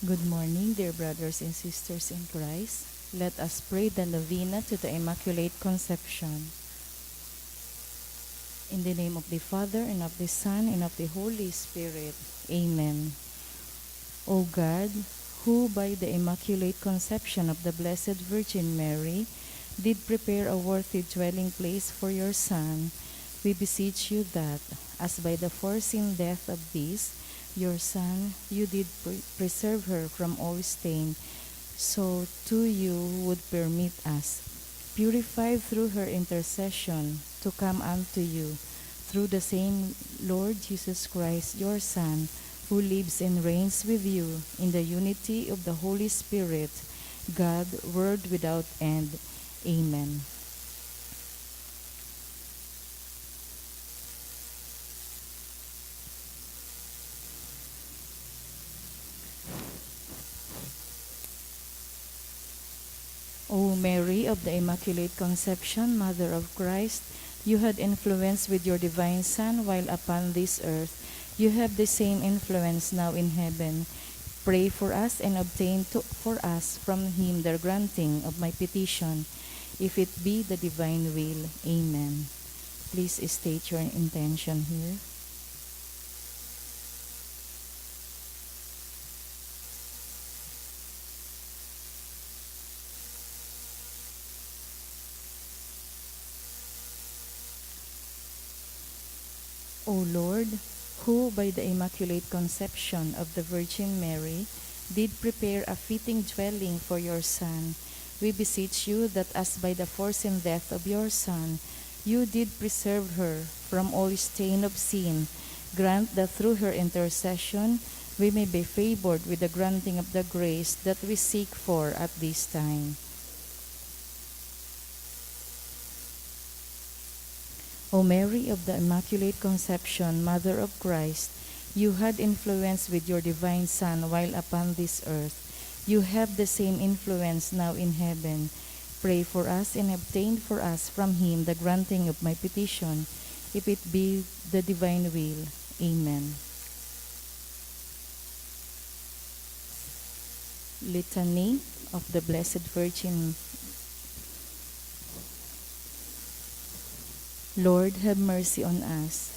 Good morning, dear brothers and sisters in Christ. Let us pray the novena to the Immaculate Conception. In the name of the Father, and of the Son, and of the Holy Spirit. Amen. O God, who by the Immaculate Conception of the Blessed Virgin Mary did prepare a worthy dwelling place for your Son, we beseech you that, as by the foreseen death of this, your Son, you did preserve her from all stain, so too you would permit us, purified through her intercession, to come unto you, through the same Lord Jesus Christ, your Son, who lives and reigns with you in the unity of the Holy Spirit, God, Word without end. Amen. O Mary of the Immaculate Conception, Mother of Christ, you had influence with your divine Son while upon this earth. You have the same influence now in heaven. Pray for us and obtain for us from him the granting of my petition, if it be the divine will. Amen. Please state your intention here. O Lord, who by the Immaculate Conception of the Virgin Mary did prepare a fitting dwelling for your Son, we beseech you that as by the foreseen death of your Son, you did preserve her from all stain of sin, grant that through her intercession we may be favored with the granting of the grace that we seek for at this time. O Mary of the Immaculate Conception, Mother of Christ, you had influence with your divine Son while upon this earth. You have the same influence now in heaven. Pray for us and obtain for us from him the granting of my petition, if it be the divine will. Amen. Litany of the Blessed Virgin. Lord, have mercy on us.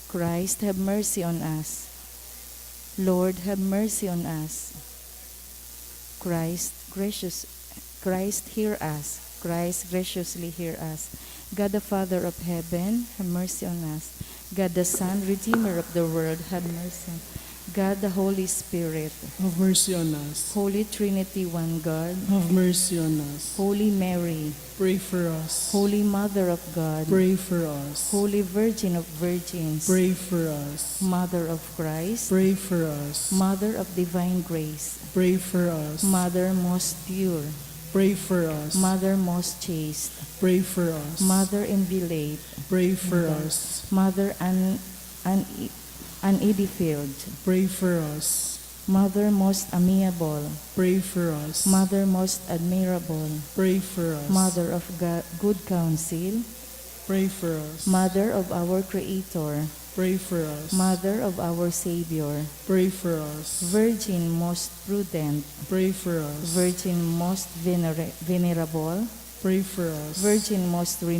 Christ, have mercy on us. Lord, have mercy on us. Christ, hear us. Christ, graciously hear us. God the Father of heaven, have mercy on us. God the Son, Redeemer of the world, have mercy on us. God the Holy Spirit, have mercy on us. Holy Trinity, one God, have mercy on us. Holy Mary, pray for us. Holy Mother of God, pray for us. Holy Virgin of Virgins, pray for us. Mother of Christ, pray for us. Mother of Divine Grace, pray for us. Mother most pure, pray for us. Mother most chaste, pray for us. Mother inviolate, pray for us. Mother unedified, pray for us. Mother most amiable, pray for us. Mother most admirable, pray for us. Mother of good counsel, pray for us. Mother of our Creator, pray for us. Mother of our Savior, pray for us. Virgin most prudent, pray for us. Virgin most venerable, pray for us. Virgin most pray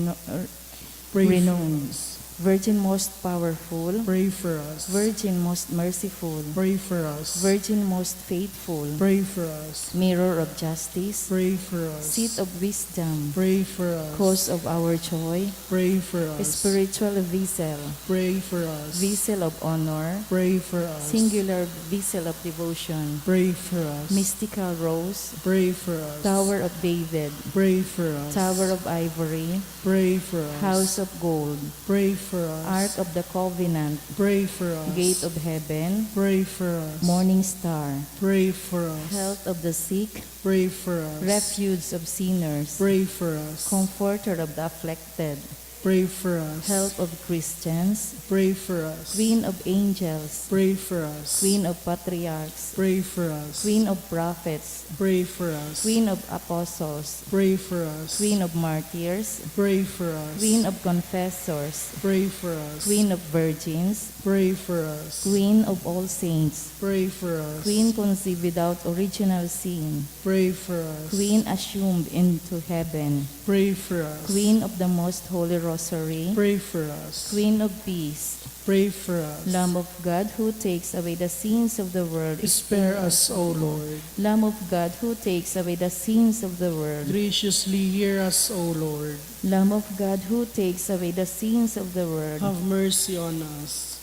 renowned, for us. Virgin most powerful, pray for us. Virgin most merciful, pray for us. Virgin most faithful, pray for us. Mirror of justice, pray for us. Seat of wisdom, pray for us. Cause of our joy, pray for us. Spiritual vessel, pray for us. Vessel of honor, pray for us. Singular vessel of devotion, pray for us. Mystical rose, pray for us. Tower of David, pray for us. Tower of ivory, pray for us. House of gold, pray for us. Ark of the covenant, pray for us. Gate of heaven, pray for us. Morning star, pray for us. Health of the sick, pray for us. Refuge of sinners, pray for us. Comforter of the afflicted, Pray for us. Help of Christians, Pray for us. Queen of Angels, Pray for us. Queen of Patriarchs, Pray for us. Queen of Prophets, Pray for us. Queen of Apostles, Pray for us. Queen of Martyrs, Pray for us. Queen of Confessors, Pray for us. Queen of Virgins, Pray for us. Queen of all saints, Pray for us. Queen conceived without original sin, Pray for us. Queen assumed into heaven, Pray for us. Queen of the most holy rosary, Pray for us. Queen of peace, Pray for us. Lamb of God who takes away the sins of the world, Spare us, O Lord. Lamb of God who takes away the sins of the world, Graciously hear us, O Lord. Lamb of God who takes away the sins of the world, Have mercy on us.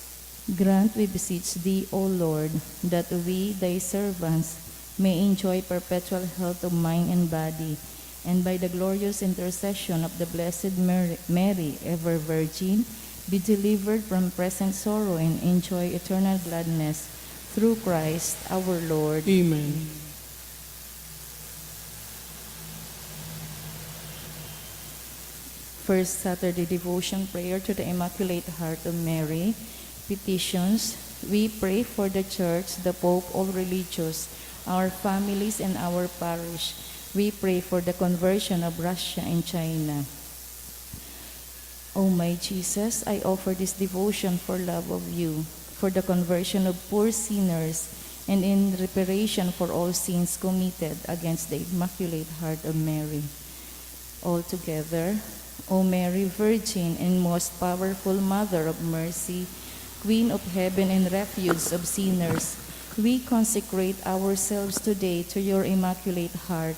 grant, we beseech thee, O Lord, that we, thy servants, may enjoy perpetual health of mind and body, and by the glorious intercession of the Blessed Mary, ever Virgin, be delivered from present sorrow and enjoy eternal gladness through Christ our Lord. Amen. First Saturday devotion prayer to the Immaculate Heart of Mary. Petitions. We pray for the Church, the Pope, all religious, our families, and our parish. We pray for the conversion of Russia and China. O my Jesus, I offer this devotion for love of you, for the conversion of poor sinners, and in reparation for all sins committed against the Immaculate Heart of Mary. Altogether, O Mary, Virgin and most powerful Mother of Mercy, Queen of heaven and refuge of sinners, we consecrate ourselves today to your Immaculate Heart.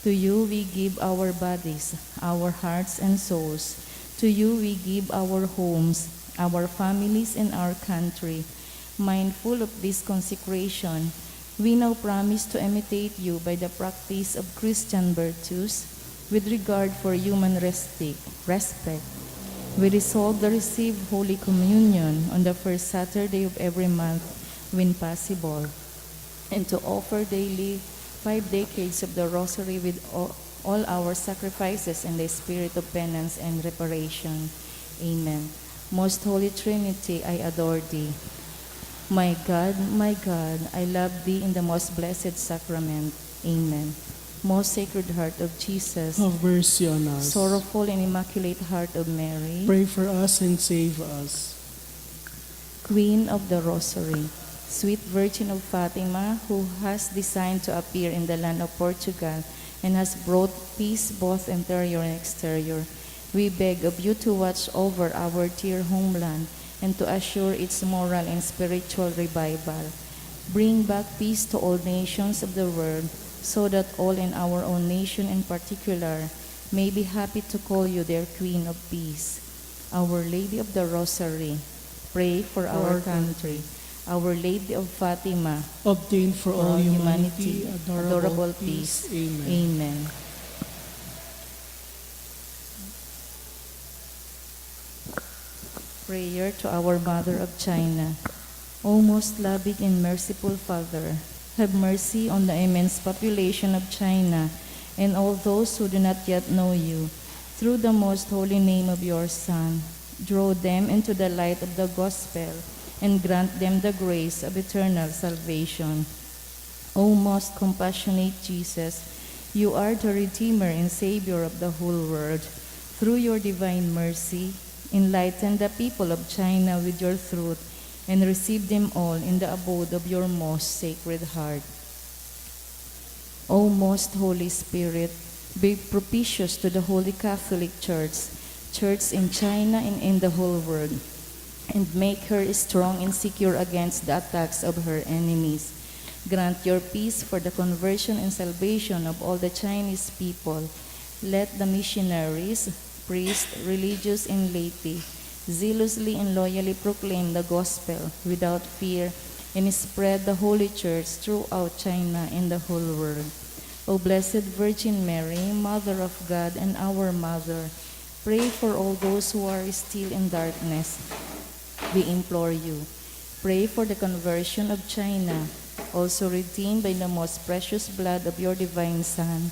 To you we give our bodies, our hearts and souls. To you we give our homes, our families, and our country. Mindful of this consecration, we now promise to imitate you by the practice of Christian virtues with regard for human respect. We resolve to receive Holy Communion on the first Saturday of every month when possible, and to offer daily 5 decades of the Rosary with all our sacrifices in the spirit of penance and reparation. Amen. Most Holy Trinity, I adore thee. My God, I love thee in the most blessed sacrament. Amen. Most Sacred Heart of Jesus, Have mercy on us. sorrowful and Immaculate Heart of Mary, Pray for us and save us. Queen of the Rosary, sweet Virgin of Fatima, who has designed to appear in the land of Portugal and has brought peace both interior and exterior, we beg of you to watch over our dear homeland and to assure its moral and spiritual revival. Bring back peace to all nations of the world, so that all in our own nation in particular may be happy to call you their Queen of Peace. Our Lady of the Rosary, pray for our country. Our Lady of Fatima, Obtain for all humanity adorable peace. Amen. Amen. Prayer to our Mother of China. O most loving and merciful Father, have mercy on the immense population of China and all those who do not yet know you. Through the most holy name of your Son, draw them into the light of the gospel and grant them the grace of eternal salvation. O most compassionate Jesus, you are the Redeemer and Savior of the whole world. Through your divine mercy, enlighten the people of China with your truth and receive them all in the abode of your most sacred heart. O most Holy Spirit, be propitious to the Holy Catholic Church in China and in the whole world, and make her strong and secure against the attacks of her enemies. Grant your peace for the conversion and salvation of all the Chinese people. Let the missionaries, priests, religious, and laity zealously and loyally proclaim the gospel without fear and spread the Holy Church throughout China and the whole world. O Blessed Virgin Mary, Mother of God and our Mother, pray for all those who are still in darkness. We implore you. Pray for the conversion of China, also redeemed by the most precious blood of your divine Son.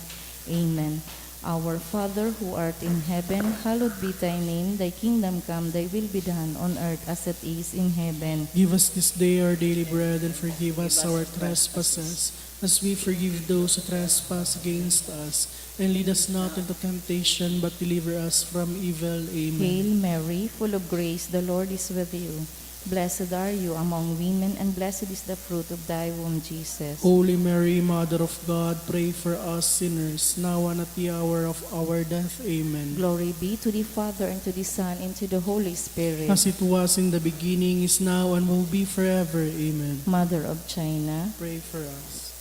Amen. Our Father who art in heaven, hallowed be thy name. Thy kingdom come, thy will be done on earth as it is in heaven. Give us this day our daily bread, and forgive us our trespasses, as we forgive those who trespass against us. And lead us not into temptation, but deliver us from evil. Amen. Hail Mary, full of grace, the Lord is with you. Blessed are you among women, and blessed is the fruit of thy womb, Jesus. Holy Mary, Mother of God, pray for us sinners, now and at the hour of our death. Amen. Glory be to the Father, and to the Son, and to the Holy Spirit. As it was in the beginning, is now, and will be forever. Amen. Mother of China, Pray for us.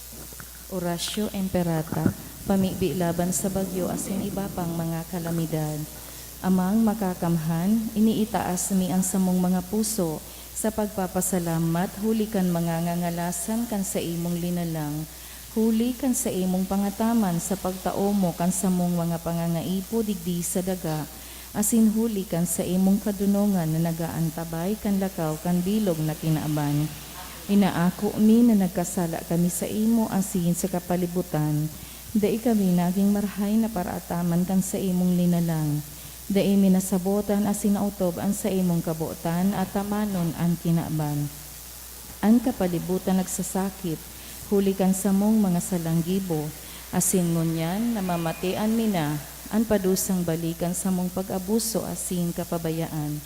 Oratio Imperata, pamibi laban sa bagyo asin iba pang mga kalamidad. Amang makakamhan, iniitaas mi ang samong mga puso, sa pagpapasalamat, huli kan mga ngangalasan kan sa imong linalang, huli kan sa imong pangataman sa pagtao mo kan sa mong mga pangangaipo digdi sa daga, asin huli kan sa imong kadunongan na nagaantabay kan lakaw kan bilog na kinaaban. Inaako mi na nagkasala kami sa imo asin sa kapalibutan, dai kami naging marhay na paraataman kan sa imong linalang. Dai minasabotan asin nautob an sa imong kabuotan at tamanon an kinaban. An kapalibutan nagsasakit, hulikan sa mong mga salanggibo, asin ngunyan namamatian mina, an padusang balikan sa mong pag-abuso asin kapabayaan.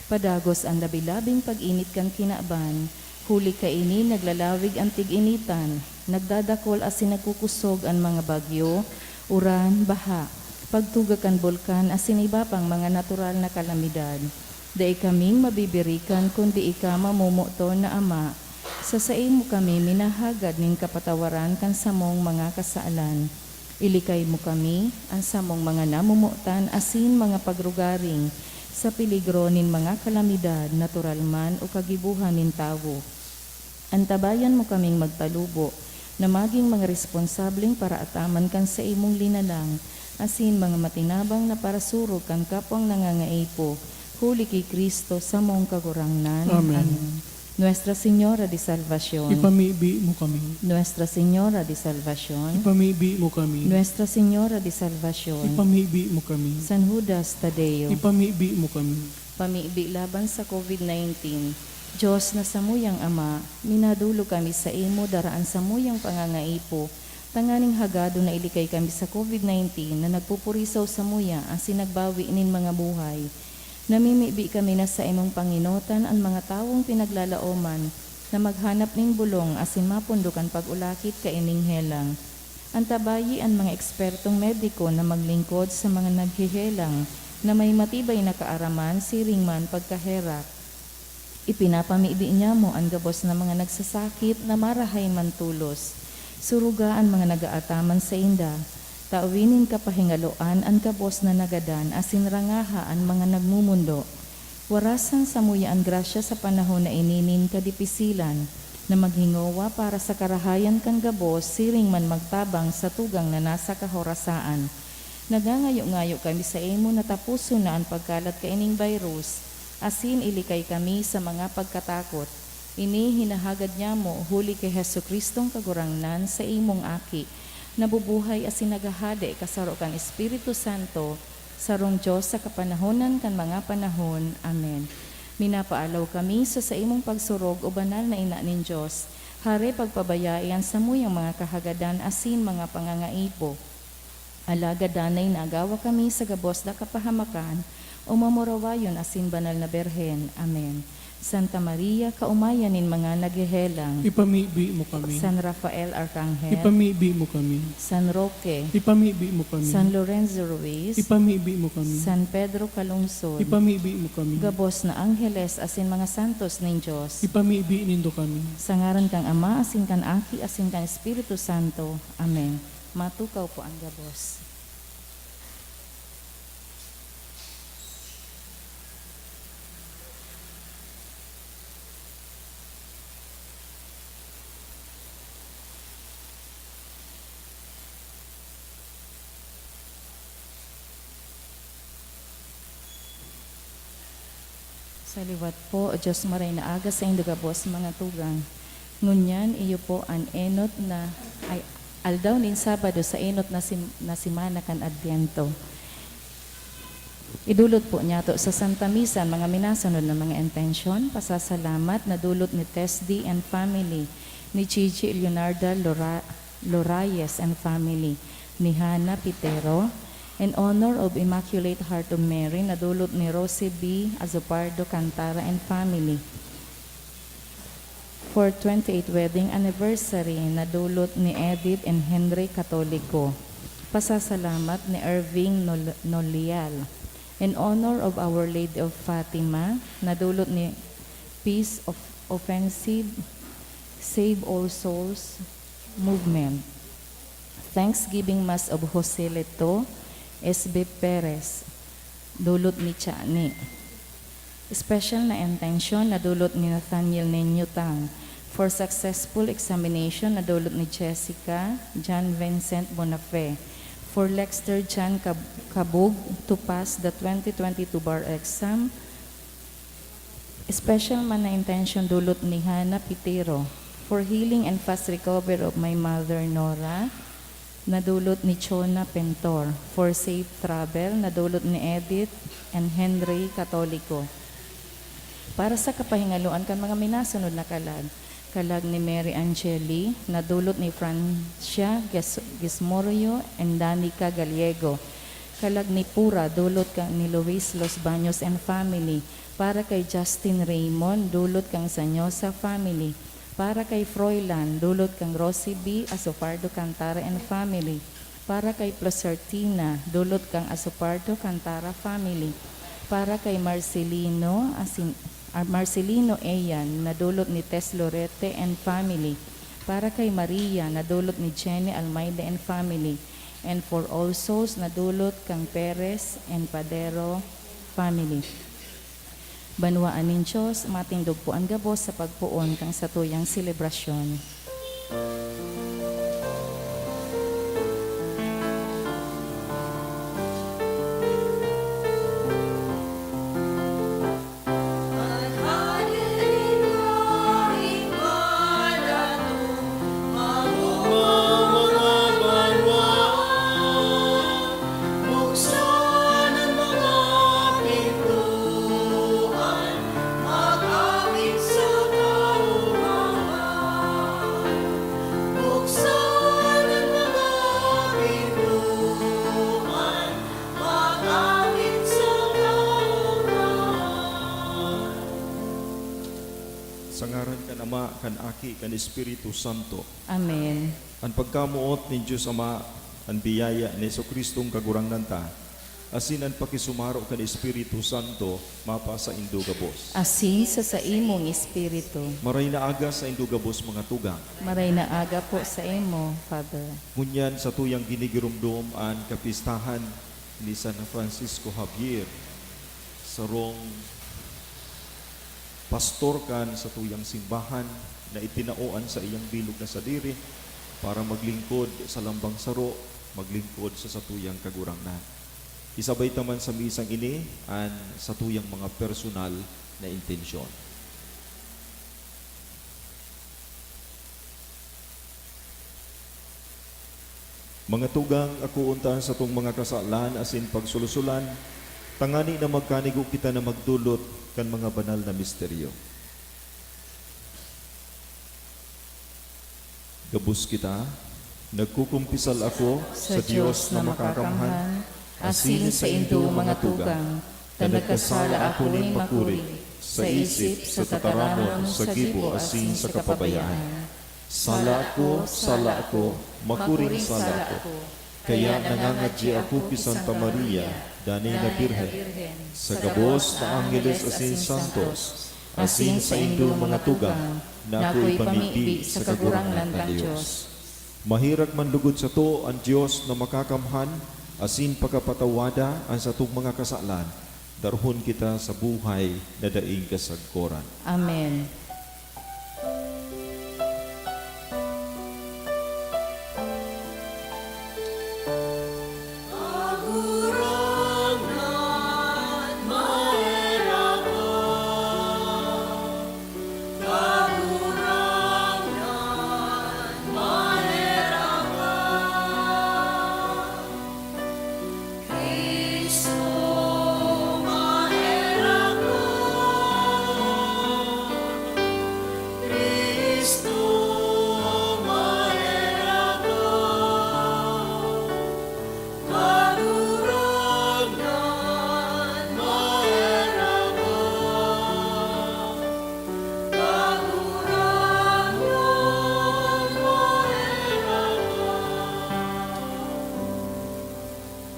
Padagos ang labilabing pag-init kan kinaban, huli kaini naglalawig ang tig-initan, nagdadakol asin nagkukusog ang mga bagyo, uran, baha, pagtugakan bulkan asin iba pang mga natural na kalamidad. Dai kaming mabibirikan kundi ika mamumuto na Ama. Sa mo kami minahagad ning kapatawaran kan samong mga kasaalan. Ilikay mo kami ang samong mga namumutan asin mga pagrugaring sa peligro nin mga kalamidad, natural man o kagibuhan nin tawo. Antabayan mo kaming magtalubo na maging mga responsableng para ataman kan sa imong linalang, asin mga matinabang na parasurog kan kapwang nangangaipo, huli kay Kristo sa mong kagurangnan. Amen. Nuestra Señora de Salvación. Ipamibi mo kami. Nuestra Señora de Salvación. Ipamibi mo kami. Nuestra Señora de Salvación. Ipamibi mo kami. San Judas Tadeo. Ipamibi mo kami. Pamibi laban sa COVID-19. Diyos na samuyang Ama, minadulo kami sa imo daraan samuyang pangangaipo, tanganing hagado na ilikay kami sa COVID-19 na nagpupurisaw sa muya asin nagbawi nin mga buhay. Namimibi kami na sa imong Panginotan ang mga tawong pinaglalaoman na maghanap ning bulong asin mapundukan pag-ulakit ka ining helang. Antabayi ang mga ekspertong mediko na maglingkod sa mga naghihelang na may matibay na kaaraman siring man pagkaherak. Ipinapamibi niya mo ang gabos na mga nagsasakit na marahay man tulos. Surugaan mga nagaataman sa inda, tawinin kapahingaloan ang kabos na nagadan asin rangaha ang mga nagmumundo. Warasan sa muya ang grasya sa panahon na ininin kadipisilan, na maghingawa para sa karahayan kan gabos siring man magtabang sa tugang na nasa kahorasaan. Nagangayo-ngayo kami sa imo na tapuso na ang pagkalat kaining virus, asin ilikay kami sa mga pagkatakot. Ini hinahagad niya mo huli kay Hesu Kristong kagurangnan sa imong aki, nabubuhay asin nagahade kasaro kan Espiritu Santo, sarong Diyos sa kapanahonan kan mga panahon. Amen. Minapaalaw kami sa imong pagsurog o banal na ina nin Diyos, hari pagpabayayan sa muyang mga kahagadan asin mga pangangaipo. Alagadanay nagawa kami sa gabos da kapahamakan, o mamurawayon asin banal na berhen. Amen. Santa Maria, kaumayanin mga naghihelang. Ipamibi mo kami. San Rafael Arcangel. Ipamibi mo kami. San Roque. Ipamibi mo kami. San Lorenzo Ruiz. Ipamibi mo kami. San Pedro Calungsod. Ipamibi mo kami. Gabos na angheles asin mga santos ng Diyos. Ipamibi nindo kami. Sa ngaran kang Ama asin kan Aki asin kan Espiritu Santo. Amen. Matukaw po ang gabos. Saliwat po, o Diyos maray na aga sa indugabos mga tugang. Ngunyan, iyo po ang enot na, ay aldaw nin Sabado sa inot na simana kan Adbyento. Idulot po niya to sa Santa Misa ang mga minasunod na mga intensyon, pasasalamat na dulot ni Tess D and family, ni Chichi Leonarda Lorayes and family, ni Hannah Pitero, in honor of Immaculate Heart of Mary na dulot ni Rosie B. Azopardo Cantara and family, for 28th wedding anniversary na dulot ni Edith and Henry Catolico. Pasasalamat ni Irving Nolial. In honor of Our Lady of Fatima na dulot ni Peace of Offensive Save All Souls Movement. Thanksgiving Mass of Jose Leto, S.B. Perez, dulot ni Chani. Special na intention na dulot ni Nathaniel Nenyutang for successful examination na dulot ni Jessica John Vincent Bonafe, for Lexter John Kabug to pass the 2022 bar exam. Special man na intention dulot ni Hannah Pitero for healing and fast recovery of my mother Nora na dulot ni Chona Pentor, for safe travel na dulot ni Edith and Henry Catolico. Para sa kapahingaluan kan mga minasunod na kalag ni Mary Angeli na dulot ni Francia Gismorio and Danica Gallego, kalag ni Pura dulot kang ni Luis Los Baños and family, para kay Justin Raymond dulot kang Sanyosa family, para kay Froilan dulot kang Rosie B. Azopardo Cantara and family, para kay Placertina dulot kang Azopardo Cantara family, para kay Marcelino Eyan na dulot ni Tess Lorete and family, para kay Maria na dulot ni Jenny Almeida and family, and for all souls na dulot kang Perez and Padero family. Banwaan nin Diyos, matindog po ang gabos sa pagpuon kang satuyang selebrasyon. Sa ngaran kan Ama, kan Aki, kan Espiritu Santo. Amen. Ang pagkamuot ni Diyos Ama, ang biyaya ni Jesucristong kagurangan ta, asin ang pakisumaro kan Espiritu Santo, mapa sa indugabos. Asin sa imong espiritu. Maray na aga sa indugabos mga tugang. Maray na aga po sa imo, Father. Ngunyan sa tuyang ginigirumdum ang kapistahan ni San Francisco Javier, sarong pastor kan sa tuyang simbahan na itinaoan sa iyang bilog na sadiri para maglingkod sa lambang saro, maglingkod sa satuyang kagurangnan. Isabay taman sa misang ini ang satuyang mga personal na intensyon. Mga tugang, ako untahan sa tong mga kasalan asin pagsulusulan, tangani na magkanigo kita na magdulot kan mga banal na misteryo. Gabus kita, nagkukumpisal ako sa Diyos na makakamhan, asin sa indo mga tugang, na nagkasala ako ning makuri, sa isip, sa tataramon, sa gibo, asin sa kapabayaan. Sala ako, makuring sala ako, kaya nangangadji ako pi Santa Maria, Danay na Birhen, sa gabos na Angeles asin Santos, asin sa indo mga tugang, na ako'y pamigbi sa kagurangnan ng Diyos. Mahirag man lugod sa to ang Diyos na makakamhan, asin pagkapatawada ang sa tong mga kasalan, darhon kita sa buhay na daing kasagkoran. Amen.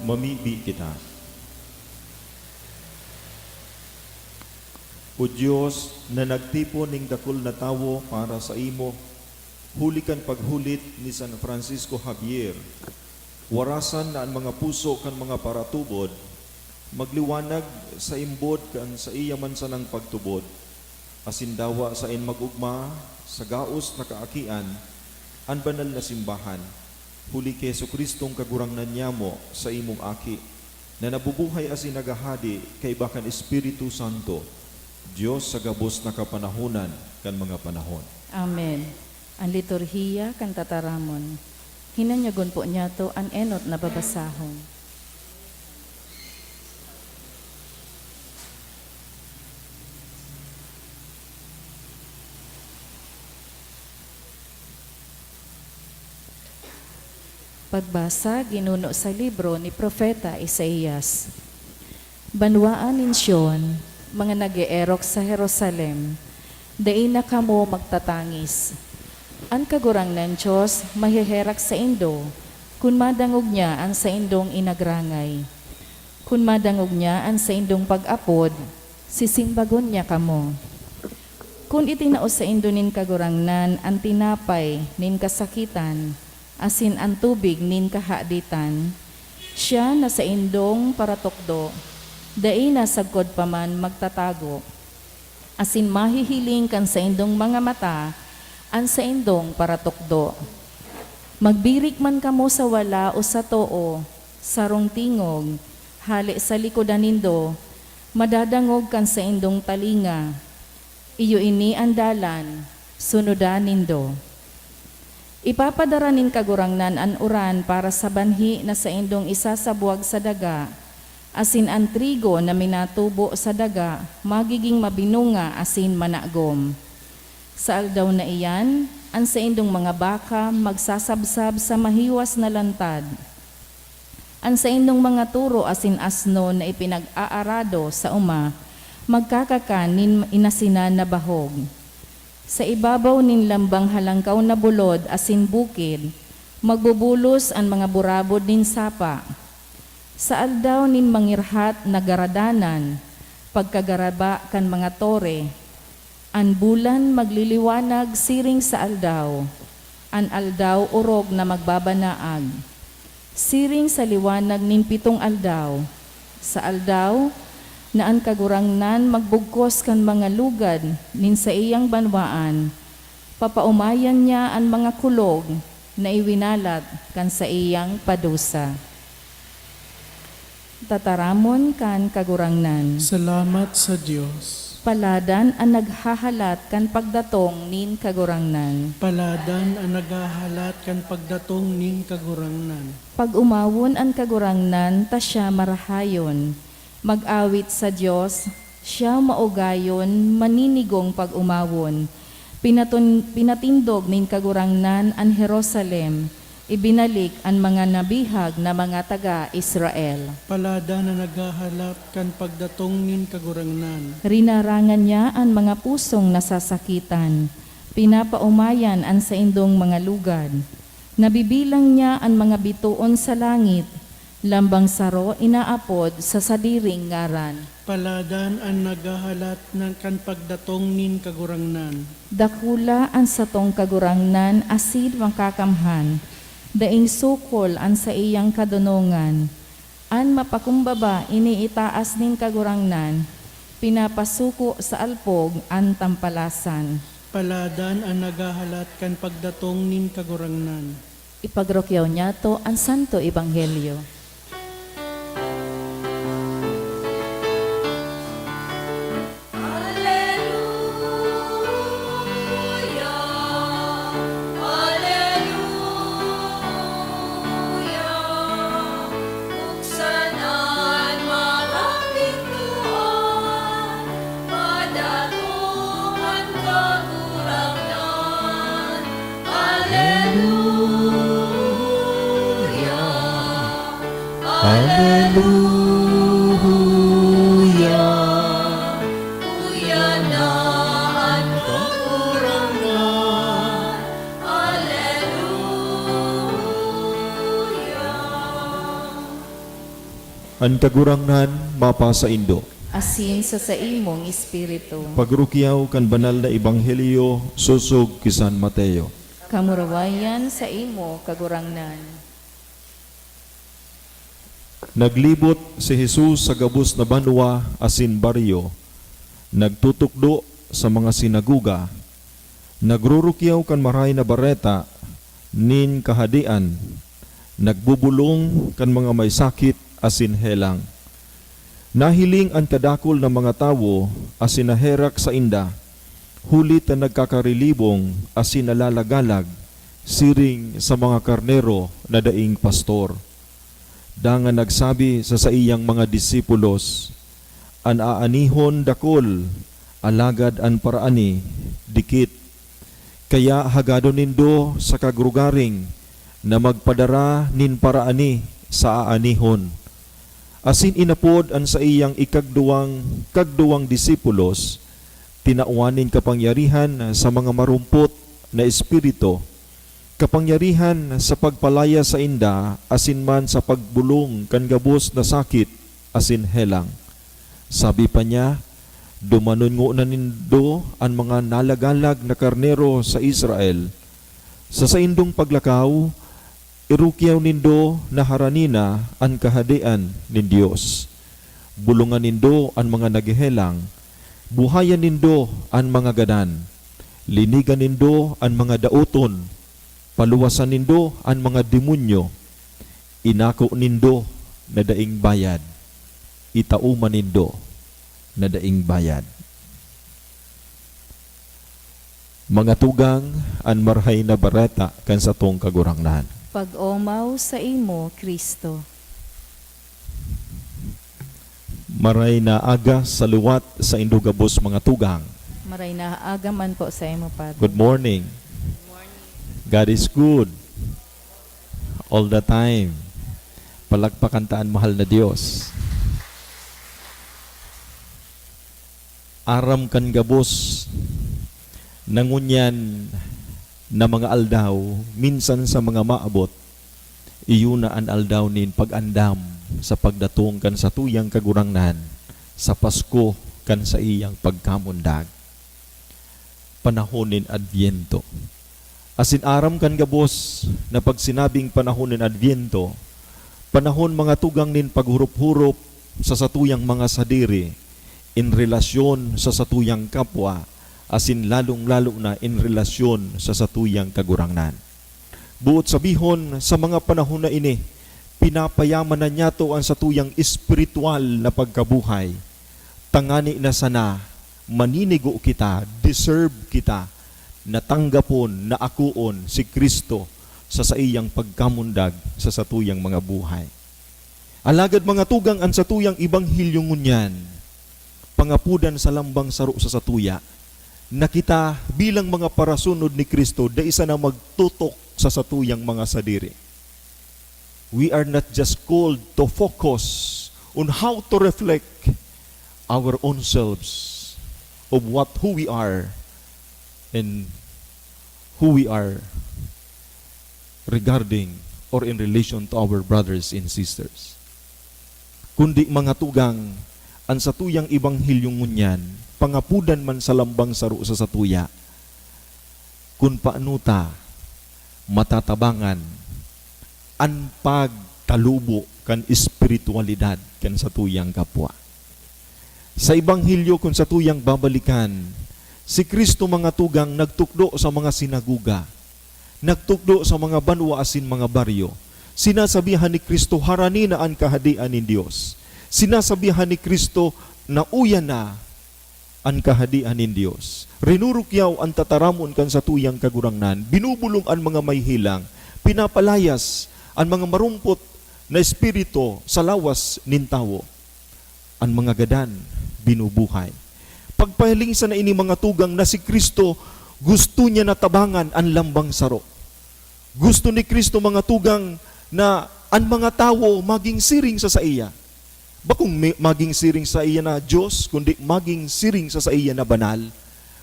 mamibi kita. O Diyos, na nagtipon ning dakol na tawo para sa imo, huli kan paghulit ni San Francisco Javier, warasan na ang mga puso kan mga paratubod, magliwanag sa imbod kan sa iya man sanang pagtubod, asindawa sa in magugma, sa gaos na kaakian, ang banal na simbahan, huli kay Jesucristong kagurangnan niya mo sa imong aki, na nabubuhay asin nagahadi kay bakan Espiritu Santo, Diyos sa gabos na kapanahunan kan mga panahon. Amen. Ang liturhiya kan tataramon. Hinanyagon po niya to ang enot na babasahon. Pagbasa ginuno sa libro ni Propeta Isaías. Banwaan nin Siyon, mga nag-eerok sa Jerusalem, dain na kamo magtatangis. Ang kagurangnan Diyos mahiherak sa indo, kun madangog niya ang sa indong inagrangay. Kun madangog niya ang sa indong pag-apod, sisimbagon niya kamo. Kun itinao sa indo nin kagurangnan ang tinapay nin kasakitan, asin ang tubig nin kahaditan, siya na sa indong paratokdo, dain na sagkod pa man magtatago. Asin mahihiling kan sa indong mga mata, ang sa indong paratokdo. Magbirik man kamo sa wala o sa too, sarong tingog, hali sa likodan nindo, madadangog kan sa indong talinga. Iyo ini ang dalan, sunudan nindo. Ipapadara nin kagurangnan an uran para sa banhi na sa indong isasabuag sa daga, asin ang trigo na minatubo sa daga, magiging mabinunga asin managom. Sa aldaw na iyan, ang sa indong mga baka magsasabsab sa mahiwas na lantad. Ang sa indong mga turo asin asno na ipinag-aarado sa uma, magkakakan nin inasinan na bahog. Sa ibabaw nin lambang halangkaw na bulod asin bukid, magbubulos ang mga burabod nin sapa. Sa aldaw nin mangirhat na garadanan, pagkagaraba kan mga tore, an bulan magliliwanag siring sa aldaw, an aldaw urog na magbabanaag. Siring sa liwanag nin pitong aldaw, sa aldaw na an kagurangnan magbugkos kan mga lugad nin sa iyang banwaan, papaumayan niya ang mga kulog na iwinalat kan sa iyang padusa. Tataramon kan kagurangnan. Salamat sa Diyos. Paladan ang naghahalat kan pagdatong nin kagurangnan. Paladan ang nagahalat kan pagdatong ning kagurangnan. Pag umawon ang kagurangnan, ta siya marahayon. Mag-awit sa Diyos, siya maugayon, maninigong pag umawon. Pinatindog nin kagurangnan ang Jerusalem, ibinalik ang mga nabihag na mga taga-Israel. Palada na nagahalat kan pagdatong nin kagurangnan. Rinarangan niya ang mga pusong nasasakitan, pinapaumayan ang sa indong mga lugad. Nabibilang niya ang mga bituon sa langit, lambang saro inaapod sa sadiring ngaran. Paladan ang nagahalat ng kan pagdatong nin kagurangnan. Dakula ang satong kagurangnan asid makakamhan, daing sukol ang sa iyang kadunungan. An mapakumbaba iniitaas nin kagurangnan, pinapasuko sa alpog ang tampalasan. Paladan ang nagahalat kan pagdatong nin kagurangnan. Ipagrokyaw niya to ang Santo Ebanghelyo. An kagurangnan mapa sa Indo. asin sa imong espiritu. Pagrukyaw kan banal na ebanghelyo susog kisan Mateo. Kamurawayan sa imo kagurangnan. Naglibot si Jesus sa gabos na banwa asin baryo. Nagtutukdo sa mga sinaguga. Nagrurukyaw kan maray na bareta nin kahadian. Nagbubulong kan mga may sakit asin helang. Nahiling ang kadakol ng mga tawo asin naherak sa inda. Hulit na nagkakarilibong asin nalalagalag siring sa mga karnero na daing pastor. Dangan nagsabi sa iyang mga disipulos, an aanihon dakol, alagad an paraani, dikit. Kaya hagado nindo sa kagrugaring na magpadara nin paraani sa aanihon. Asin inapod an sa iyang kagduwang disipulos, tinauanin kapangyarihan sa mga marumpot na espiritu, kapangyarihan sa pagpalaya sa inda, asin man sa pagbulong kan gabos na sakit, asin helang. Sabi pa niya, dumanungo na nindo ang mga nalagalag na karnero sa Israel. Sa saindong paglakaw, irukyaw nindo na haranina ang kahadian nin Dios. Bulungan nindo ang mga naghelang, buhayan nindo ang mga gadan, linigan nindo ang mga dauton, paluwasan nindo ang mga demonyo, inako nindo na daing bayad, itauman nindo na daing bayad. Mga tugang ang marhay na bareta kan sa tong kagurangnan. Pag-omaw sa imo, Kristo. Maray na aga sa luwat sa indugabos mga tugang. Maray na agaman po sa imo, Padre. Good morning. God is good. All the time. Palagpakantaan mahal na Diyos. Aram kan gabos nangunyan na mga aldaw, minsan sa mga maabot, iyuna an aldaw nin pag-andam sa pagdatong kan sa tuyang kagurangnan, sa Pasko kan sa iyang pagkamundag. Panahon nin Adviento. Asin aram kan gabos na pag sinabing panahon nin Adviento, panahon mga tugang nin paghurup-hurup sa satuyang mga sadiri, in relasyon sa satuyang kapwa, asin lalong-lalo na in relasyon sa satuyang kagurangnan. Buot sabihon sa mga panahon na ini, pinapayaman na niya to ang satuyang espiritual na pagkabuhay. Tangani na sana, maninigo kita, deserve kita, natanggapon, naakuon si Kristo sa iyang pagkamundag sa satuyang mga buhay. Alagad mga tugang ang satuyang ibanghilyo ngunyan, pangapudan sa lambang saro sa satuya, na kita bilang mga parasunod ni Kristo da isa na magtutok sa satuyang mga sadiri. We are not just called to focus on how to reflect our own selves of who we are and who we are regarding or in relation to our brothers and sisters. Kundi mga tugang, ang satuyang ibanghilyong ngunyan, pangapudan man sa lambang saro sa satuya, kun paano ta matatabangan ang pagtalubo kan espiritualidad kan satuyang kapwa. Sa ibanghilyo kun satuyang babalikan, si Kristo mga tugang nagtukdo sa mga sinaguga, nagtukdo sa mga banwa asin mga baryo. Sinasabihan ni Kristo, harani na ang kahadian ni Diyos. Sinasabihan ni Kristo na uyan na ang kahadian ni Diyos. Rinurukyaw ang tataramon kan sa tuyang kagurangnan, binubulong ang mga may hilang, pinapalayas ang mga marumpot na espiritu sa lawas nin tawo. Ang mga gadan, binubuhay. Pagpahiling sa na ini mga tugang na si Kristo, gusto niya na tabangan ang lambang saro. Gusto ni Kristo mga tugang na ang mga tawo maging siring sa iya. Bakong maging siring sa iya na Diyos, kundi maging siring sa iya na banal,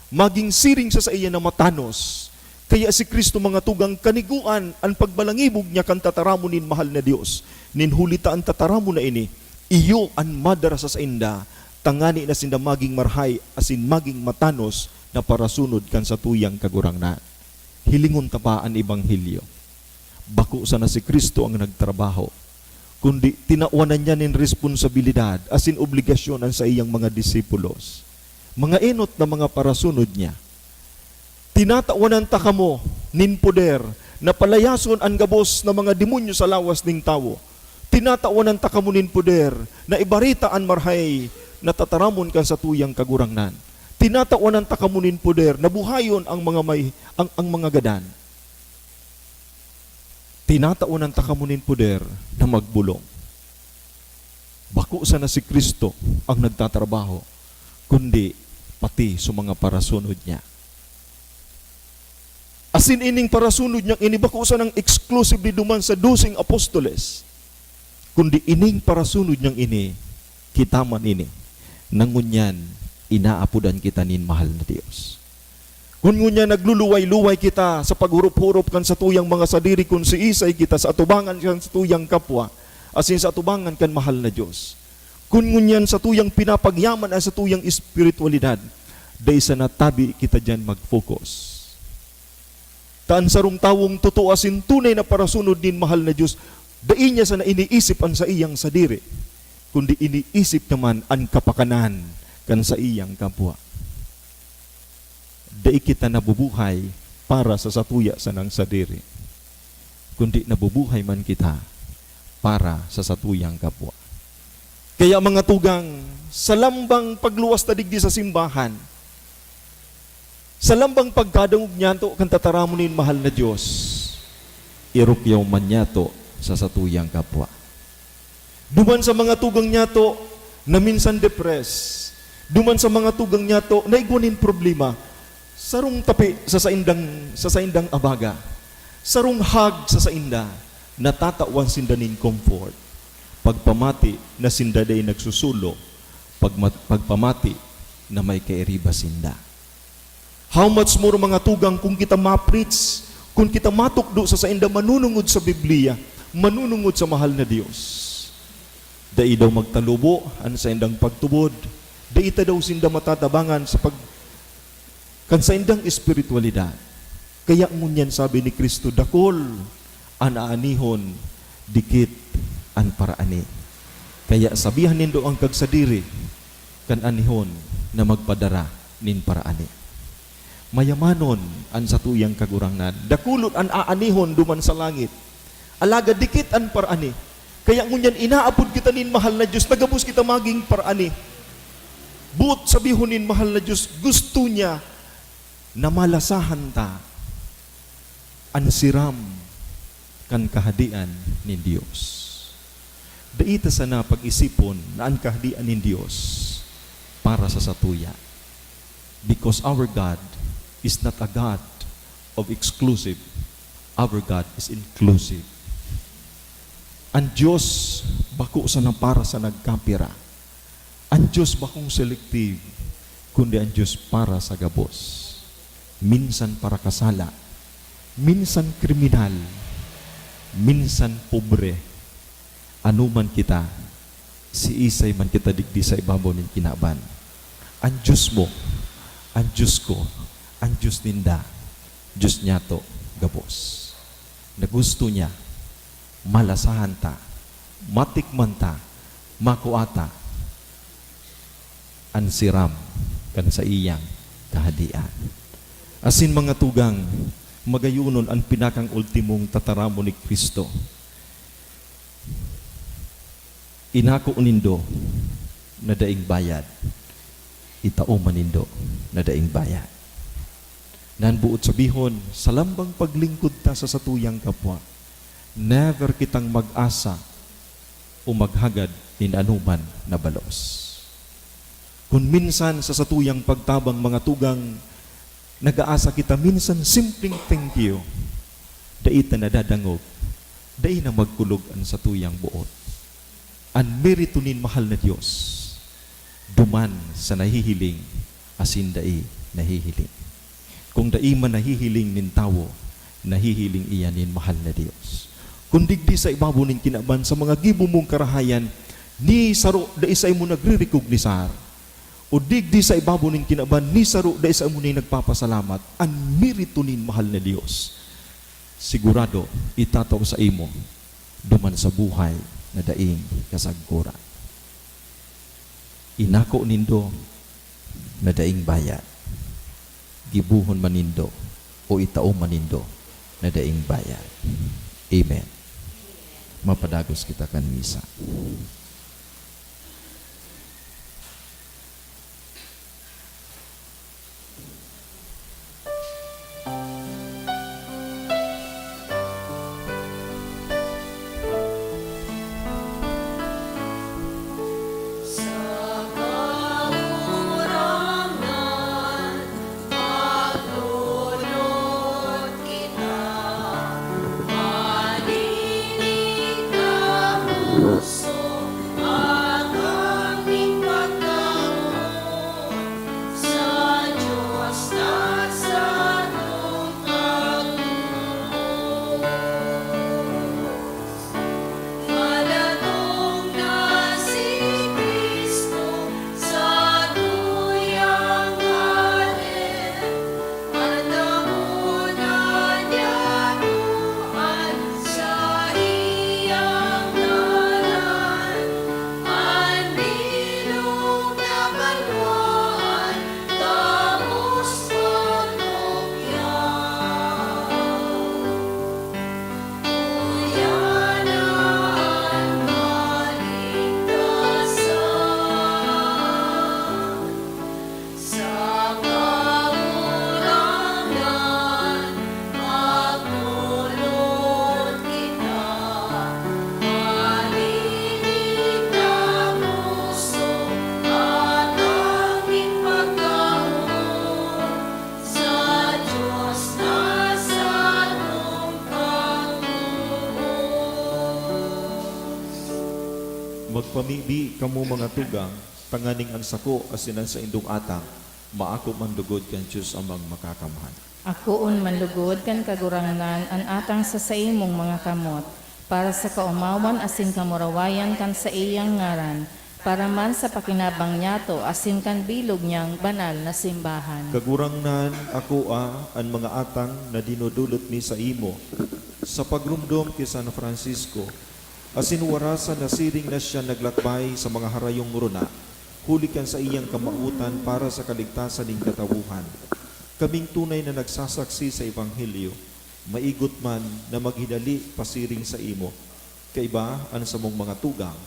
maging siring sa iya na matanos. Kaya si Kristo mga tugang kaniguan ang pagbalangibog niya kan tataramunin mahal na Diyos. Ninhulita ang tataramo na ini, iyo an madara sa inda, tangani na sinda maging marhay, asin maging matanos, na parasunod kan sa tuyang kagurangnan. Hilingon ta pa ang Ebanghelyo. Bako sana si Kristo ang nagtrabaho, kundi tinawanan niya nin responsibilidad, asin obligasyon ang sa iyang mga disipulos. Mga enot na mga parasunod niya. Tinatawanan ta kamo nin poder, na palayason ang gabos na mga demonyo sa lawas ning tawo. Tinatawanan ta kamo nin poder, na ibarita ang marhay, na tataramon kan sa tuyang kagurangnan. Tinatawanan ta kamo nin poder, na buhayon ang mga gadan. Tinatawanan ta kamo nin poder, na magbulong. Bako sana si Kristo ang nagtatrabaho, kundi pati sa mga parasunod niya. Asin ining parasunod niyang inibako sa ng exclusively duman sa 12 apostoles, kundi ining parasunod niyang ini, kita man ini, nangunyan, inaapudan kita nin mahal na Diyos. Ngunyan nagluluway-luway kita sa paghurup-hurup kan sa tuyang mga sadiri, kun si isay kita sa atubangan kan sa tuyang kapwa, asin sa atubangan kan mahal na Diyos. Ngunyan sa tuyang pinapagyaman at sa tuyang espiritualidad, dahil sa natabi kita dyan mag-focus. Taan sarong tawong totoo asin tunay na parasunod din mahal na Diyos, dai niya sa na iniisip ang sa iyang sadiri, kundi iniisip naman ang kapakanan kan sa iyang kapwa. Dai kita nabubuhay para sa satuya sa nang sadiri, kundi nabubuhay man kita para sa satuyang kapwa. Kaya mga tugang, sa lambang pagluwas na digdi sa simbahan, sa lambang pagkadangog niyato kan tataramunin mahal na Diyos, irukyaw man niyato sa satuyang kapwa. Duman sa mga tugang niyato na minsan depressed, duman sa mga tugang niyato na igunin problema, sarong tapi sa saindang abaga, sarong hag sa sainda, natatawan sinda nin comfort. Pagpamati na sinda day nagsusulo, pagpamati na may kairiba sinda. How much more mga tugang kung kita ma-preach, kung kita matukdo sa sainda manunungod sa Biblia, manunungod sa mahal na Diyos. Dai daw magtalubo ang saindang pagtubod, dai ita daw sinda matatabangan kan saindang espiritualidad. Kaya ngunyan sabi ni Kristo, dakol an aanihon, dikit an paraani. Kaya sabihan nindo ang kagsadiri kan anihon na magpadara nin paraani. Mayamanon an satuyang kagurangnan, dakulot an aanihon duman sa langit, alaga dikit an paraani. Kaya ngunyan inaapod kita nin mahal na Diyos, nagabos kita maging paraani. But sabihon nin mahal na Diyos, gusto niya na malasahan ta an siram kan kahadian nin Diyos. Daita sana pag-isipon na ang kahadian nin Diyos para sa satuya. Because our God is not a God of exclusive. Our God is inclusive. Ang Diyos bako sa para sa nagkapira. Ang Diyos bakong selective, kundi ang Diyos para sa gabos. Minsan para kasala, minsan kriminal, minsan pobre. Ano man kita, si isay man kita digdi sa ibabaw ng kinaban. Ang Diyos mo, ang Diyos ko, ang Diyos ninda, Diyos niya to, gabos. Na gusto niya, malasahan ta, matikman ta, makuata, ang siram kan sa iyang kahadian. Asin mga tugang, magayunon ang pinakang ultimong tataramo ni Kristo. Inako unindo na daing bayad, itao manindo na daing bayad. Nanbuot sabihon, sa lambang paglingkod ta sa satuyang kapwa, never kitang mag-asa o maghagad nin anuman na balos. Kung minsan sa satuyang pagtabang mga tugang, nag-aasa kita minsan simpleng thank you, daita na dadangog, dai na magkulog ang satuyang buot. Ang merito nin mahal na Diyos, duman sa nahihiling, asin dai nahihiling. Kung dai man nahihiling nin tawo, nahihiling iyan nin mahal na Diyos. Kung digdi sa ibabaw nin kinaban sa mga gibo mong karahayan, Ni saro da isa mo nagre-recognisar. O digdi sa ibabaw ning kinaban, ni saro da isa mo ning nagpapasalamat, ang merito nin mahal na Dios. Sigurado, itataw sa imo, duman sa buhay na daing kasagkura. Inako nindo na daing bayad. Gibuhon manindo o itao manindo na daing bayad. Amen. Mapadagos kita kan misa. Magpamibi kamo mga tugang, tanganing ang sako asinan sa indong atang, maako man lugod kan Diyos amang makakamhan. Akoon manlugod kan kagurangan an atang sa saimong mga kamot, para sa kaumawan asin kamurawayan kan sa iyang ngaran, para man sa pakinabang niyato asin kan bilog niyang banal na simbahan. Kagurangnan ako an mga atang na dinudulot mi sa imo, sa pagrumdom kay San Francisco, asin warasan na siring na siya naglatbay sa mga harayong runa, hulikan sa iyang kamautan para sa kaligtasan ng katawuhan. Kaming tunay na nagsasaksi sa Ebanghelyo, maigot man na maghidali pasiring sa imo. Kaiba ang sa mong mga tugang,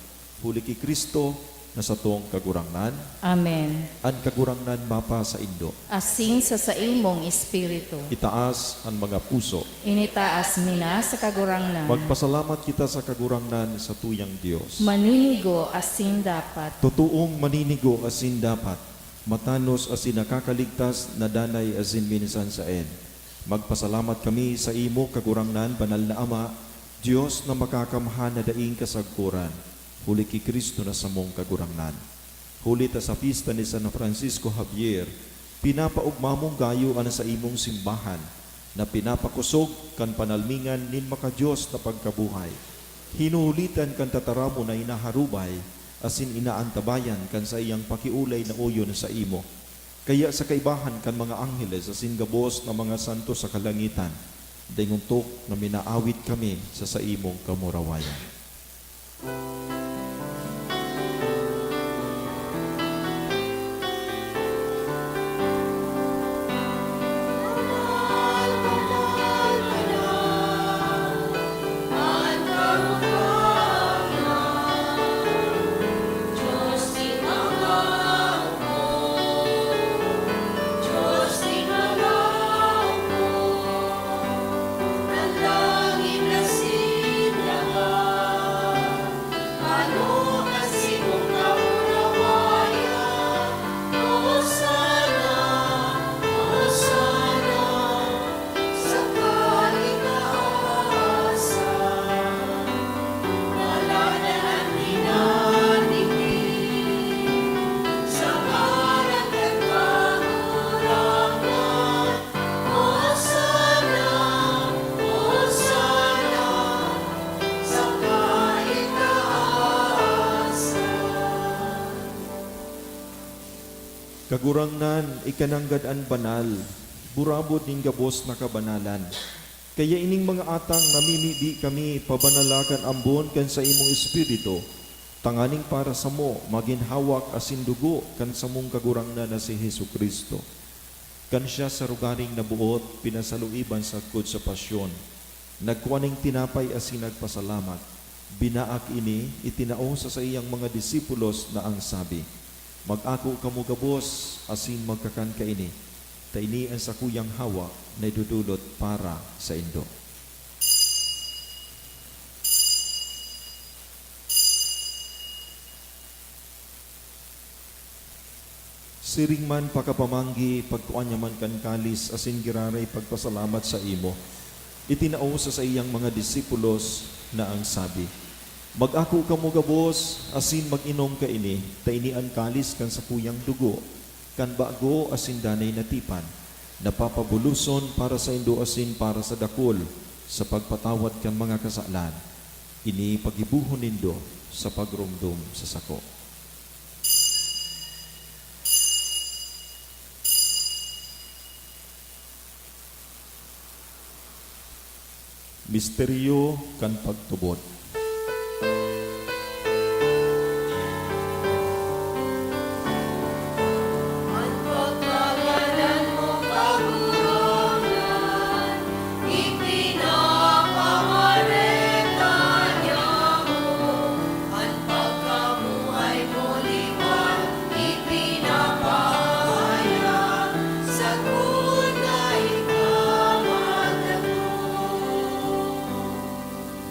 huli ki Kristo na sa tong kagurangnan, Amen. ang kagurangnan mapa sa indo. Asin sa saimong espiritu, Itaas ang mga puso. initaas mina sa kagurangnan, Magpasalamat kita sa kagurangnan sa tuyang Dios. maninigo asin dapat, Totoong maninigo asin dapat, matanos asin nakakaligtas na danay asin minsan sa en. Magpasalamat kami sa imo kagurangnan, banal na Ama, Diyos na makakamhan na daing kasagkuran. Huli ki Kristo na sa mong kagurangnan. Huli ta sa pista ni San Francisco Javier, pinapaugmamong gayo ana sa imong simbahan, na pinapakusog kan panalmingan nin makadiyos na pagkabuhay. Hinuhulitan kan tataramo na inaharubay, asin inaantabayan kan sa iyang pakiulay na uyon sa imo. Kaya sa kaibahan kan mga angheles asin gabos na mga santo sa kalangitan, dinguntok na minaawit kami sa imong kamurawayan. Kagurangnan, ikananggad-an banal, burabot ning gabos na kabanalan. Kaya ining mga atang namimibi kami pabanalakan ambon kan sa imong espiritu, tanganing para sa mo, maginhawak asin dugo kan sa mong kagurangnan na si Hesu Kristo. Kan siya sa rugaring nabuot, pinasaluiban sa kud sa pasyon. Nagkuaning tinapay asin nagpasalamat. Binaak ini, itinao sa iyang mga disipulos na ang sabi, mag-ako kamo gabos, asin magkakan ka ini. Taini ang sakuyang hawak na idudulot para sa indo. Siring man pagkapamanggi, pagkuanya man kan kalis, asin giraray pagpasalamat sa imo. Itinao sa iyang mga disipulos na ang sabi, mag-ako kamo gabos, asin mag-inom ka ini, taini ang kalis kan sakuyang dugo, kan bago asin danay natipan, napapabuluson para sa indo asin para sa dakol, sa pagpatawad kan mga kasalan. Ini pagibuhon nindo sa pagrumdum sa sako. Misteryo kan pagtubod.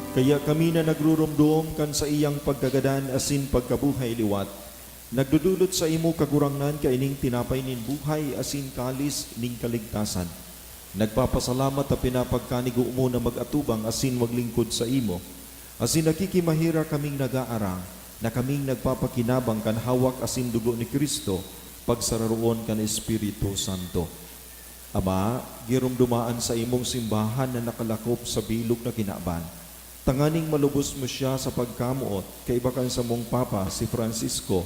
Kaya kami na nagrurumdum kan sa iyang pagkagadan asin pagkabuhay liwat, nagdudulot sa imo kagurangnan kaining tinapay nin buhay asin kalis ning kaligtasan. Nagpapasalamat at pinapagkanigo mo na mag-atubang asin maglingkod sa imo. Asin nakikimahira kaming nag-aarang na kaming nagpapakinabang kan hawak asin dugo ni Kristo pagsararoon kan Espiritu Santo. Ama, girumdumaan sa imong simbahan na nakalakop sa bilog na kinaban. Tanganing malubos mo siya sa pagkamuot, kaiba kan sa mong Papa, si Francisco,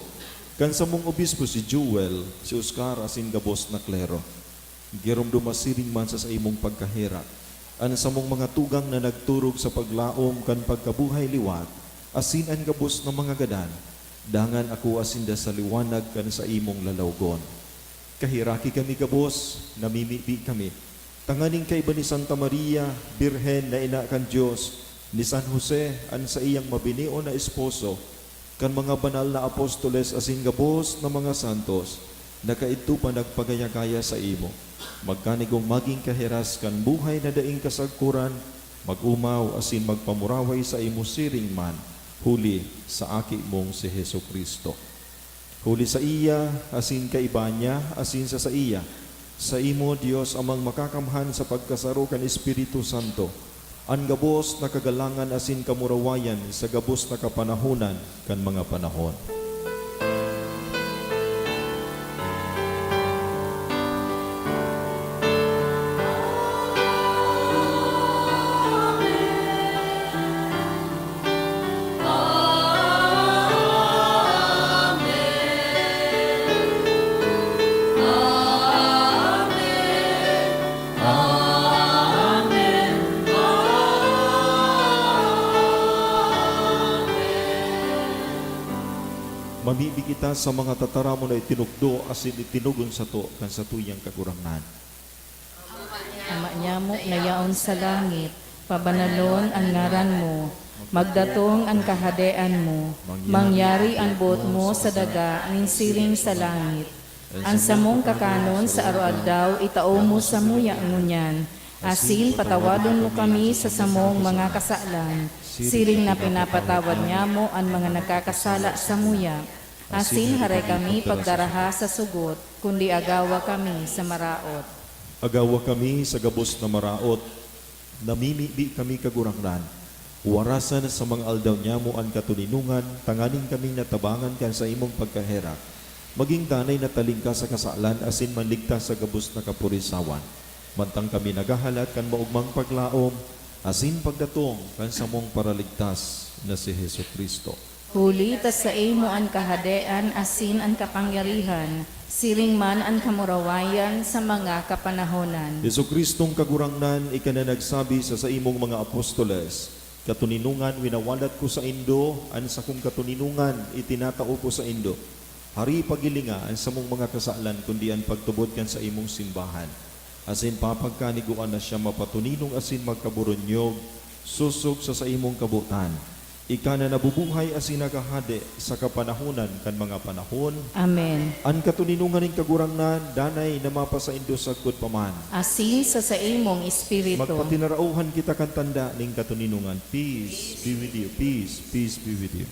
kan sa mong Obispo, si Jewel, si Oscar, asin gabos na klero. Girom dumasiring man sa imong pagkahira, an sa mong mga tugang na nagturog sa paglaom kan pagkabuhay liwat, asin an gabos na mga gadan, dangan ako asin da sa liwanag kan sa imong lalawgon. Kahiraki kami gabos, namimibi kami, tanganing kaiba ni Santa Maria, Birhen na ina kan Diyos, ni San Jose, an sa iyang mabinio na esposo, kan mga banal na apostoles asin gabos na mga santos, na kaito pa nagpagayagaya sa imo. Magkanigong maging kahiras kan buhay na daing kasagkuran, magumaw asin magpamuraway sa imo siring man, huli sa aki mong si Hesu Kristo. Huli sa iya, asin kaiba niya, asin sa iya, sa imo Dios amang makakamhan sa pagkasaro kan Espiritu Santo, ang gabos na kagalangan asin kamurawayan sa gabos na kapanahunan kan mga panahon. Mamibig kita sa mga tataramo na itinugdo asin itinugon sa to kan sa tuyang kagurangnan. Ama niya mo na yaon sa langit, pabanalon ang ngaran mo, magdatong ang kahadean mo, mangyari ang buot mo sa daga ning siring sa langit. Ang samong kakanon sa araw-daw itao mo sa muya ngunyan, asin patawadon mo kami sa samong mga kasalan, siring na pinapatawad niya mo ang mga nagkakasala sa muya. Asin haray kami pagdaraha sa sugot, kundi agawa kami sa maraot. Agawa kami sa gabos na maraot, namimibi kami kagurangnan. Warasan sa mga aldaw niya mo ang katulinungan, tanganing kaming natabangan kan sa imong pagkahera. Maging tanay na talingka sa kasalan, asin manligtas sa gabos na kapurisawan. Mantang kami nagahalat kan maugmang paglaom, asin pagdatong kan sa mong paraligtas na si Hesu Kristo. Huli tas sa imo ang kahadean, asin ang kapangyarihan, siring man ang kamurawayan sa mga kapanahonan. Yesu Kristong kagurangnan, ika na nagsabi sa imong mga apostoles, katuninungan winawalat ko sa indo, an sa kong katuninungan itinatao ko sa indo. Hari pagilinga ang sa mong mga kasalan, kundi ang pagtubod kan sa imong simbahan. Asin papagkaniguan na siya mapatuninong asin magkaburonyog, susog sa imong kabutan. Ika na nabubuhay asin nakahade sa kapanahunan kan mga panahon. Amen. Ang katuninungan ng kagurangnan, danay na mapasa indo sagkod paman. Asin sa imong espiritu. Magpatinarauhan kita kan tanda ng katuninungan. Peace be with you. Peace be with you.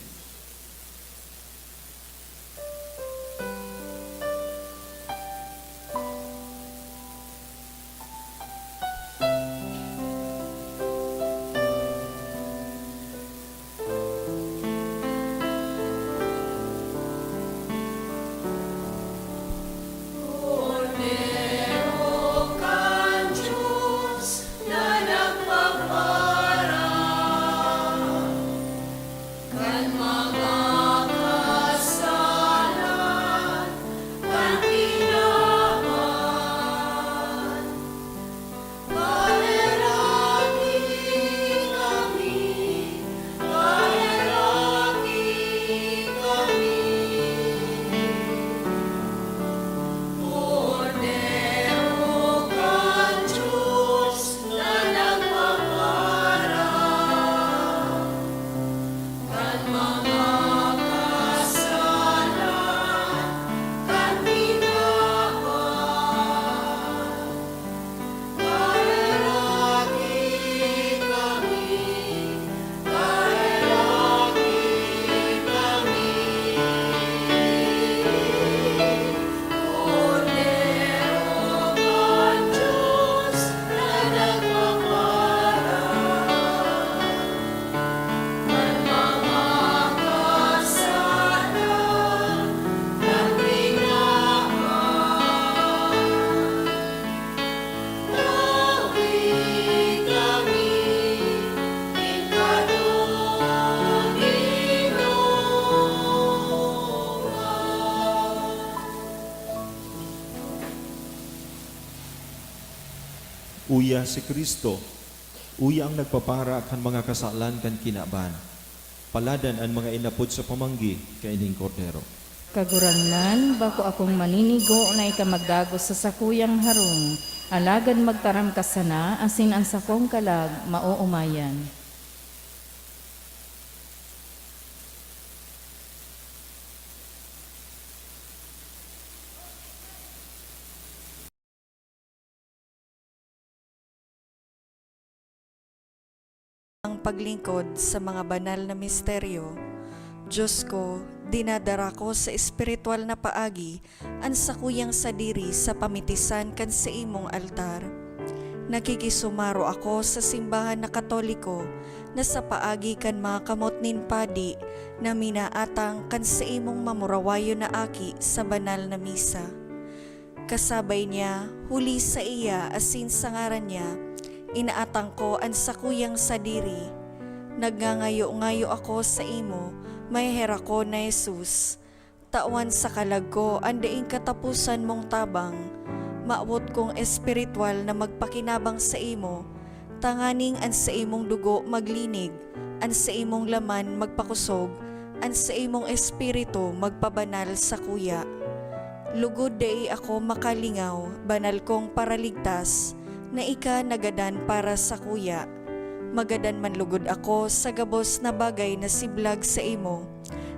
Uya si Kristo, uya ang nagpapara kan mga kasalan kan kinaban. Paladan ang mga inapod sa pamanggi kaining kordero. Kagurangnan, bako akong maninigo na ikamagdagos sa sakuyang harong, alagad magtaram ka sana, asin ang sakong kalag, mauumayan. Ang paglingkod sa mga banal na misteryo. Diyos ko, dinadara ko sa espiritual na paagi ang sakuyang sadiri sa pamitisan kan sa imong altar. Nakikisumaro ako sa simbahan na Katoliko na sa paagi kan mga kamot nin padi na minaatang kan sa imong mamurawayo na aki sa banal na misa. Kasabay niya, huli sa iya asin sa ngaran niya, inaatang ko ang sakuyang sadiri. Nagngangayo-ngayo ako sa imo, mayhera ko na Jesus. Tawan sa kalag ko, andaing katapusan mong tabang. Maawot kong espiritual na magpakinabang sa imo. Tanganing an sa imong dugo maglinig, an sa imong laman magpakusog, an sa imong espiritu magpabanal sa kuya. Lugod day ako makalingaw, banal kong paraligtas, na ika nagadan para sa kuya. Magadan man lugod ako sa gabos na bagay na siblag sa imo.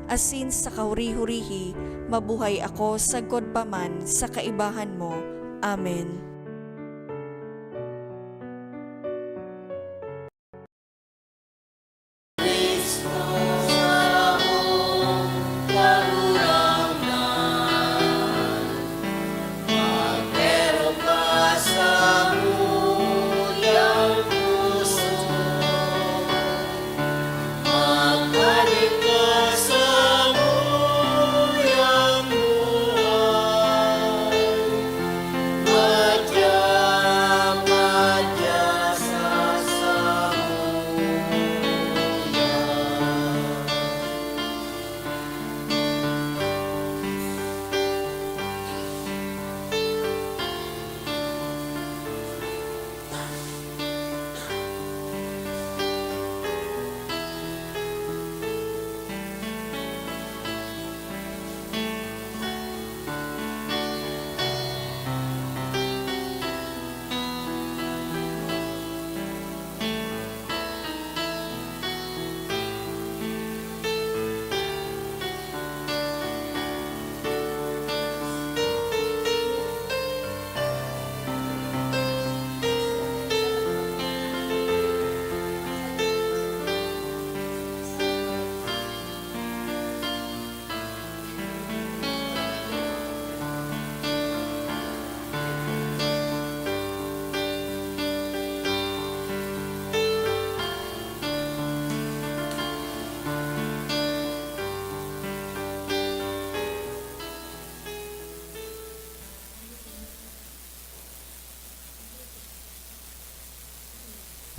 Asin sa kahuri-hurihi, mabuhay ako sa godpaman sa kaibahan mo. Amen. But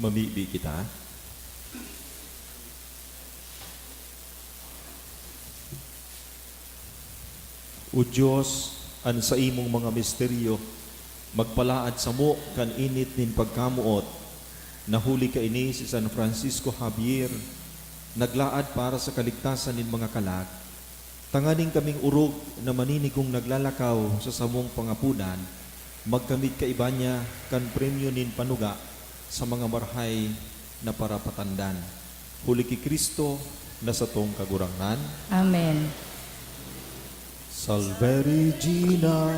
Mamibi kita. O Diyos, an sa imong mga misteryo, magpalaad sa mo kan init nin pagkamuot, nahuli ka ini si San Francisco Javier, naglaad para sa kaligtasan nin mga kalag, tanganing kaming urog na maninigong naglalakaw sa samong pangapunan, magkamit ka iba niya kan premyo nin panuga sa mga marhay na para patandan. Huli ki Kristo na sa tong kagurangan. Amen. Salve Regina,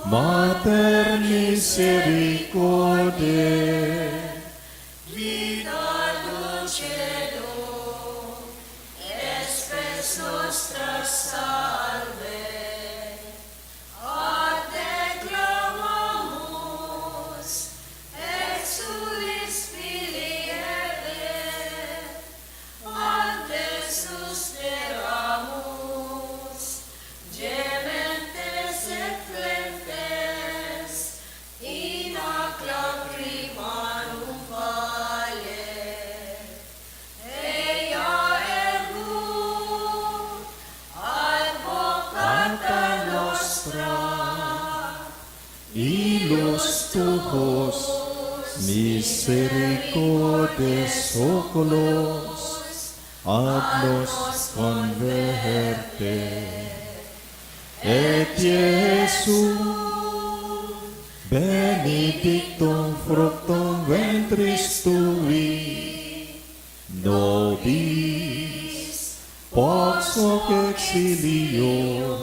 Mater Misericordiae, ilos tujos, misericordes oculos, ad nos converte. Et Jesum, benedictum fructum ventris tui, nobis pox hoc exilio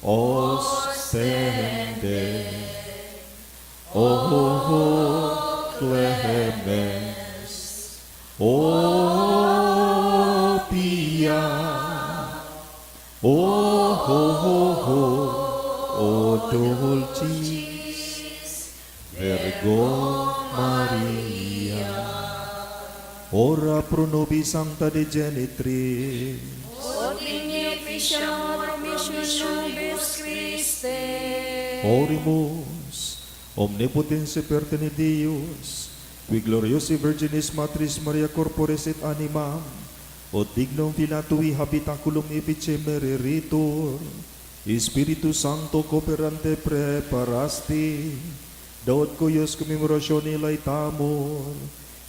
ostende. O clemens, o pia, o dulcis Virgo Maria, ora pro nobis sancta de genitris, Orimus, omnipotens perte Deus, qui gloriosi Virginis Matris Maria corporis et animam, o dignum filatui habitaculum epicemere ritur, Spiritus Santo cooperante preparasti, daud cuius commemoratione laetamur,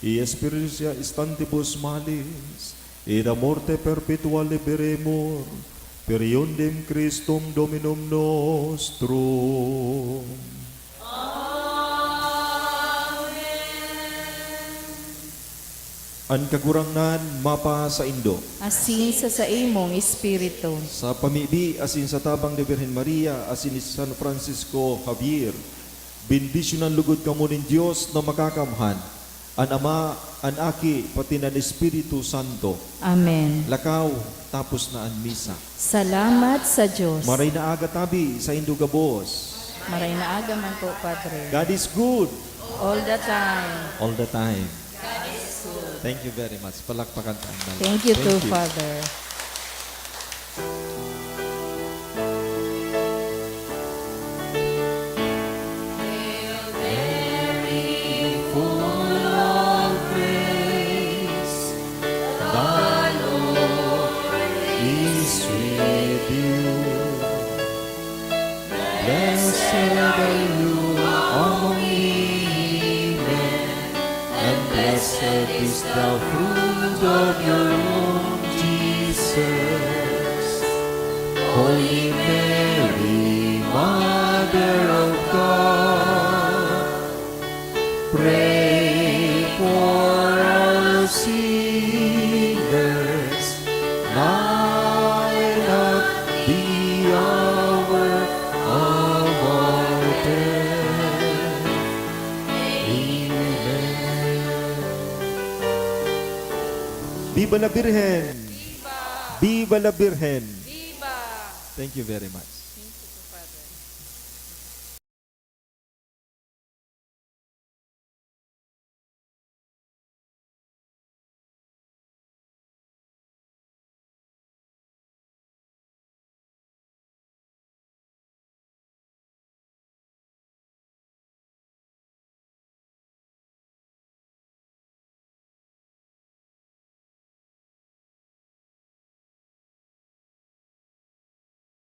e spiritia stantibus malis, et a morte perpetua liberemur, per iundem Christum Dominum nostrum. An kagurangnan mapa sa Indo, Asin sa imong espiritu. sa pamibi asin sa tabang ni Birhen Maria asin ni San Francisco Javier, bendisyonan lugod kamo nin Dios na makakamhan, an Ama, an Aki, pati nan Espiritu Santo. Amen. Lakaw, tapos na an misa. Salamat sa Diyos. Maray na aga tabi sa Indo Gabos. Maray na aga man po, Padre. God is good All the time. all the time. Thank you very much. Palakpakan tayo. Thank you too, Father. Is with you. Blessed are you among women, and blessed is the fruit of your womb, Jesus. Holy Mary, Mother of God, pray for our sinners, now and at the hour of our death. Amen. Viva la Virgen! Viva! Viva la Virgen! Viva! Thank you very much.